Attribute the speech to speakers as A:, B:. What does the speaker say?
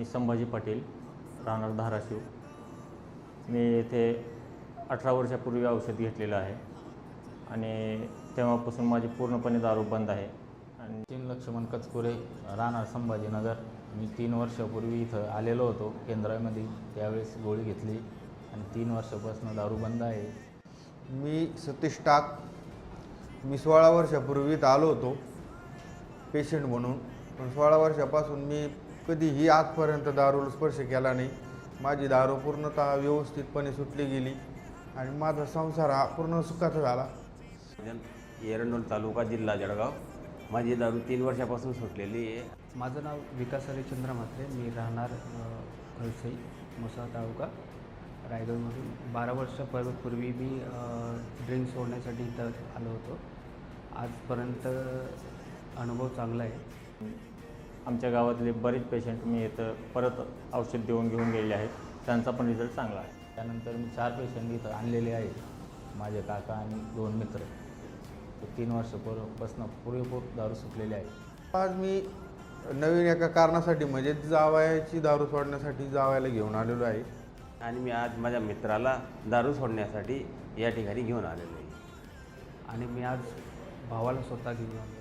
A: मी संभाजी पाटील, राहणार धाराशिव. मी येथे 18 वर्षापूर्वी औषध घेतलेलं आहे आणि तेव्हापासून माझी पूर्णपणे दारू बंद आहे. आणि
B: 3 लक्ष्मण कचकुरे, राहणार संभाजीनगर. मी 3 वर्षापूर्वी इथं आलेलो होतो केंद्रामध्ये, त्यावेळेस गोळी घेतली आणि 3 वर्षापासून दारू बंद आहे.
C: मी सतीश टाक. मी 16 वर्षापूर्वी इथं आलो होतो पेशंट म्हणून, पण 16 वर्षापासून मी कधीही आजपर्यंत दारूला स्पर्श केला नाही. माझी दारू पूर्णतः व्यवस्थितपणे सुटली गेली आणि माझा संसार हा पूर्ण सुखाचा झाला.
D: एरंडोल तालुका, जिल्हा जळगाव. माझी दारू 3 वर्षापासून सुटलेली आहे.
E: माझं नाव विकास हरिश्चंद्र म्हात्रे. मी राहणार कळसई, मुसा तालुका, रायगडमधून. 12 वर्षापूर्वी मी ड्रिंक सोडण्यासाठी इथं आलो होतो. आजपर्यंत अनुभव चांगला आहे.
A: आमच्या गावातले बरेच पेशंट मी इथं परत औषध घेऊन गेलेले आहेत, त्यांचा पण रिझल्ट चांगला आहे.
B: त्यानंतर मी 4 पेशंट इथं आणलेले आहेत, माझे काका आणि 2 मित्र. 3 वर्षापासून पुरेपूर दारू सुटलेली आहे.
C: आज मी नवीन एका कारणासाठी म्हणजे जावयाची दारू सोडण्यासाठी जावयाला घेऊन आलेलो आहे.
D: आणि मी आज माझ्या मित्राला दारू सोडण्यासाठी या ठिकाणी घेऊन आलेलो आहे.
E: आणि मी आज भावाला स्वतः घेऊन आलो.